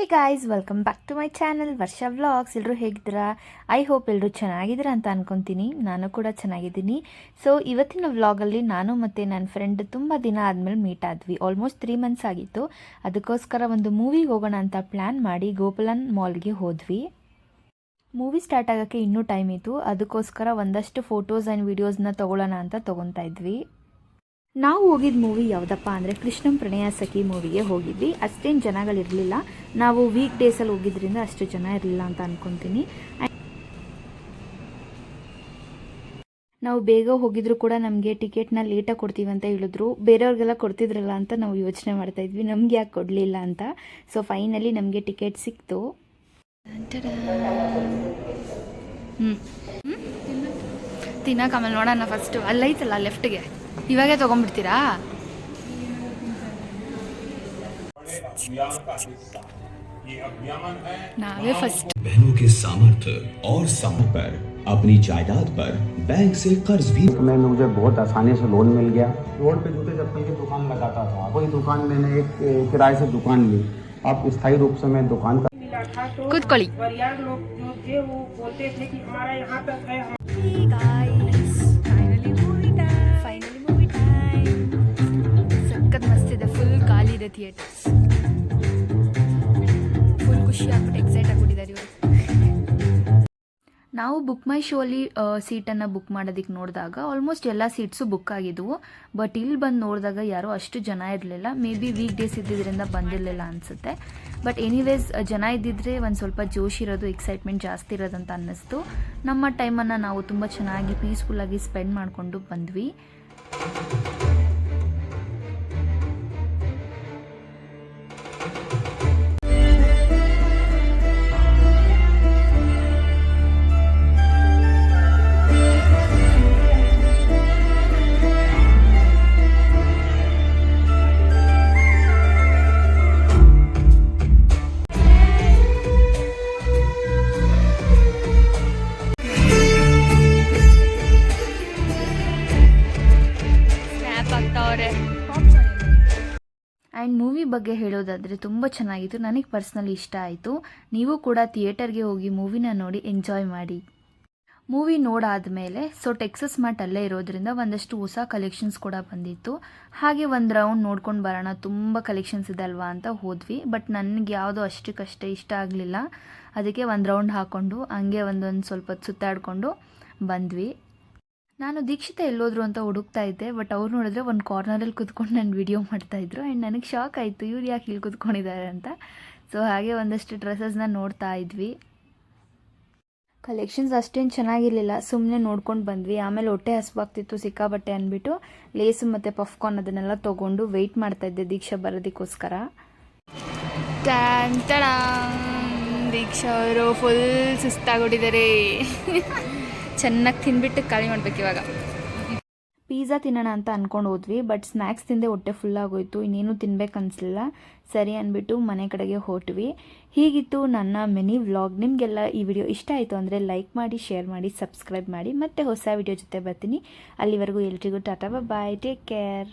Hey guys, welcome back to my channel Varsha vlogs. ಎಲ್ಲರೂ ಹೇಗಿದ್ದೀರಾ? I hope ಎಲ್ಲರೂ ಚೆನ್ನಾಗಿದ್ದೀರಾ ಅಂತ ಅನ್ಕೊತೀನಿ. ನಾನು ಕೂಡ ಚೆನ್ನಾಗಿದ್ದೀನಿ. ಸೊ ಇವತ್ತಿನ ವ್ಲಾಗಲ್ಲಿ ನಾನು ಮತ್ತು ನನ್ನ ಫ್ರೆಂಡ್ ತುಂಬ ದಿನ ಆದಮೇಲೆ ಮೀಟ್ ಆದ್ವಿ. ಆಲ್ಮೋಸ್ಟ್ 3 ಮಂತ್ಸ್ ಆಗಿತ್ತು. ಅದಕ್ಕೋಸ್ಕರ ಒಂದು ಮೂವಿಗೆ ಹೋಗೋಣ ಅಂತ ಪ್ಲ್ಯಾನ್ ಮಾಡಿ ಗೋಪಾಲನ್ ಮಾಲ್ಗೆ ಹೋದ್ವಿ. ಮೂವಿ ಸ್ಟಾರ್ಟ್ ಆಗೋಕ್ಕೆ ಇನ್ನೂ ಟೈಮ್ ಇತ್ತು. ಅದಕ್ಕೋಸ್ಕರ ಒಂದಷ್ಟು ಫೋಟೋಸ್ ಆ್ಯಂಡ್ ವೀಡಿಯೋಸ್ನ ತೊಗೊಳ್ಳೋಣ ಅಂತ ತೊಗೊತಾ ಇದ್ವಿ. ನಾವು ಹೋಗಿದ್ದ ಮೂವಿ ಯಾವುದಪ್ಪ ಅಂದರೆ ಕೃಷ್ಣಂ ಪ್ರಣಯ ಸಖಿ ಮೂವಿಗೆ ಹೋಗಿದ್ವಿ. ಅಷ್ಟೇನು ಜನಗಳಿರಲಿಲ್ಲ. ನಾವು ವೀಕ್ ಡೇಸಲ್ಲಿ ಹೋಗಿದ್ದರಿಂದ ಅಷ್ಟು ಜನ ಇರಲಿಲ್ಲ ಅಂತ ಅಂದ್ಕೊತೀನಿ. ನಾವು ಬೇಗ ಹೋಗಿದ್ರು ಕೂಡ ನಮಗೆ ಟಿಕೆಟ್ನ ಲೇಟಾಗಿ ಕೊಡ್ತೀವಿ ಅಂತ ಹೇಳಿದ್ರು. ಬೇರೆಯವ್ರಿಗೆಲ್ಲ ಕೊಡ್ತಿದ್ರಲ್ಲ ಅಂತ ನಾವು ಯೋಚನೆ ಮಾಡ್ತಾ ಇದ್ವಿ, ನಮ್ಗೆ ಯಾಕೆ ಕೊಡಲಿಲ್ಲ ಅಂತ. ಸೊ ಫೈನಲಿ ನಮಗೆ ಟಿಕೆಟ್ ಸಿಕ್ತು. ತಿನ್ನಕ್ಕೆ ಆಮೇಲೆ ನೋಡೋಣ. ಫಸ್ಟು ಅಲ್ಲೈತಲ್ಲ ಲೆಫ್ಟ್ಗೆ, ಇವಾಗೇ ತೊಗೊಂಡ್ಬಿಡ್ತೀರಾ? नावे फर्स्ट। बहनों के सामर्थ्य और समय पर अपनी जायदाद पर बैंक से कर्ज भी में मुझे बहुत आसानी से लोन मिल गया। रोड पे जूते चप्पल की दुकान लगाता था, वही दुकान मैंने एक किराए से दुकान ली। अब स्थायी रूप से मैं दुकान का खुद कोली लोग जो थे वो बोलते थे कि हमारा यहाँ तक है। Finally movie time. ಸಖತ್ ಮಸ್ತ್ ಇದೆ. ಫುಲ್ ಖಾಲಿ ಇದೆ ಥಿಯೇಟರ್ಸ್. ಫುಲ್ ಖುಷಿ ಆಗ್ಬಿಟ್ಟು ಎಕ್ಸೈಟ್ ಆಗಿಬಿಟ್ಟಿದ್ದಾರೆ ಇವರು. ನಾವು ಬುಕ್ ಮೈ ಶೋ ಅಲ್ಲಿ ಸೀಟನ್ನು ಬುಕ್ ಮಾಡೋದಕ್ಕೆ ನೋಡಿದಾಗ ಆಲ್ಮೋಸ್ಟ್ ಎಲ್ಲ ಸೀಟ್ಸು ಬುಕ್ ಆಗಿದ್ವು. ಬಟ್ ಇಲ್ಲಿ ಬಂದು ನೋಡಿದಾಗ ಯಾರೋ ಅಷ್ಟು ಜನ ಇರಲಿಲ್ಲ. ಮೇ ಬಿ ವೀಕ್ ಡೇಸ್ ಇದ್ದಿದ್ದರಿಂದ ಬಂದಿರಲಿಲ್ಲ ಅನಿಸುತ್ತೆ. ಬಟ್ ಎನಿವೇಸ್ ಜನ ಇದ್ದಿದ್ರೆ ಒಂದು ಸ್ವಲ್ಪ ಜೋಶ್ ಇರೋದು, ಎಕ್ಸೈಟ್ಮೆಂಟ್ ಜಾಸ್ತಿ ಇರೋದಂತ ಅನ್ನಿಸ್ತು. ನಮ್ಮ ಟೈಮನ್ನು ನಾವು ತುಂಬ ಚೆನ್ನಾಗಿ ಪೀಸ್ಫುಲ್ಲಾಗಿ ಸ್ಪೆಂಡ್ ಮಾಡಿಕೊಂಡು ಬಂದ್ವಿ. ಆ್ಯಂಡ್ ಮೂವಿ ಬಗ್ಗೆ ಹೇಳೋದಾದರೆ ತುಂಬ ಚೆನ್ನಾಗಿತ್ತು. ನನಗೆ ಪರ್ಸ್ನಲಿ ಇಷ್ಟ ಆಯಿತು. ನೀವು ಕೂಡ ಥಿಯೇಟರ್ಗೆ ಹೋಗಿ ಮೂವಿನ ನೋಡಿ ಎಂಜಾಯ್ ಮಾಡಿ. ಮೂವಿ ನೋಡಾದಮೇಲೆ ಟೆಕ್ಸಸ್ ಮಾರ್ಟ್ ಅಲ್ಲೇ ಇರೋದ್ರಿಂದ ಒಂದಷ್ಟು ಹೊಸ ಕಲೆಕ್ಷನ್ಸ್ ಕೂಡ ಬಂದಿತ್ತು. ಹಾಗೆ ಒಂದು ರೌಂಡ್ ನೋಡ್ಕೊಂಡು ಬರೋಣ, ತುಂಬ ಕಲೆಕ್ಷನ್ಸ್ ಇದೆ ಅಲ್ವಾ ಅಂತ ಹೋದ್ವಿ. ಬಟ್ ನನಗೆ ಯಾವುದೋ ಅಷ್ಟಕ್ಕಷ್ಟೇ ಇಷ್ಟ ಆಗಲಿಲ್ಲ. ಅದಕ್ಕೆ ಒಂದು ರೌಂಡ್ ಹಾಕ್ಕೊಂಡು ಹಂಗೆ ಒಂದೊಂದು ಸ್ವಲ್ಪ ಸುತ್ತಾಡಿಕೊಂಡು ಬಂದ್ವಿ. ನಾನು ದೀಕ್ಷಿತ ಎಲ್ಲೋದ್ರು ಅಂತ ಹುಡುಕ್ತಾ ಇದ್ದೆ. ಬಟ್ ಅವ್ರು ನೋಡಿದ್ರೆ ಒಂದು ಕಾರ್ನರಲ್ಲಿ ಕೂತ್ಕೊಂಡು ನಾನು ವಿಡಿಯೋ ಮಾಡ್ತಾಯಿದ್ರು. ಆ್ಯಂಡ್ ನನಗೆ ಶಾಕ್ ಆಯಿತು, ಇವ್ರು ಯಾಕೆ ಇಲ್ಲಿ ಕೂತ್ಕೊಂಡಿದ್ದಾರೆ ಅಂತ. ಸೊ ಹಾಗೆ ಒಂದಷ್ಟು ಡ್ರೆಸ್ಸಸ್ನ ನೋಡ್ತಾ ಇದ್ವಿ. ಕಲೆಕ್ಷನ್ಸ್ ಅಷ್ಟೇನು ಚೆನ್ನಾಗಿರಲಿಲ್ಲ, ಸುಮ್ಮನೆ ನೋಡ್ಕೊಂಡು ಬಂದ್ವಿ. ಆಮೇಲೆ ಹೊಟ್ಟೆ ಹಸುವಾಗ್ತಿತ್ತು ಸಿಕ್ಕಾಬಟ್ಟೆ ಅಂದ್ಬಿಟ್ಟು ಲೇಸು ಮತ್ತು ಪಫ್ಕಾರ್ನ್ ಅದನ್ನೆಲ್ಲ ತೊಗೊಂಡು ವೆಯ್ಟ್ ಮಾಡ್ತಾಯಿದ್ದೆ ದೀಕ್ಷಾ ಬರೋದಕ್ಕೋಸ್ಕರ. ದೀಕ್ಷಾ ಅವರು ಫುಲ್ ಸುಸ್ತಾಗ್ಬಿಟ್ಟಿದ್ದಾರೆ. ಚೆನ್ನಾಗಿ ತಿಂದ್ಬಿಟ್ಟು ಖಾಲಿ ಮಾಡ್ಬೇಕು ಇವಾಗ. ಪಿಜ್ಜಾ ತಿನ್ನೋಣ ಅಂತ ಅಂದ್ಕೊಂಡು ಹೋದ್ವಿ. ಬಟ್ ಸ್ನ್ಯಾಕ್ಸ್ ತಿಂದೆ ಹೊಟ್ಟೆ ಫುಲ್ಲಾಗೋಯ್ತು, ಇನ್ನೇನು ತಿನ್ಬೇಕು ಅನಿಸ್ಲಿಲ್ಲ. ಸರಿ ಅಂದ್ಬಿಟ್ಟು ಮನೆ ಕಡೆಗೆ ಹೊರಟ್ವಿ. ಹೀಗಿತ್ತು ನನ್ನ ಮಿನಿ ವ್ಲಾಗ್. ನಿಮಗೆಲ್ಲ ಈ ವಿಡಿಯೋ ಇಷ್ಟ ಆಯಿತು ಅಂದರೆ ಲೈಕ್ ಮಾಡಿ, ಶೇರ್ ಮಾಡಿ, ಸಬ್ಸ್ಕ್ರೈಬ್ ಮಾಡಿ. ಮತ್ತೆ ಹೊಸ ವಿಡಿಯೋ ಜೊತೆ ಬರ್ತೀನಿ. ಅಲ್ಲಿವರೆಗೂ ಎಲ್ರಿಗೂ ಟಾಟಾ, ಬಾಯ್, ಟೇಕ್ ಕೇರ್.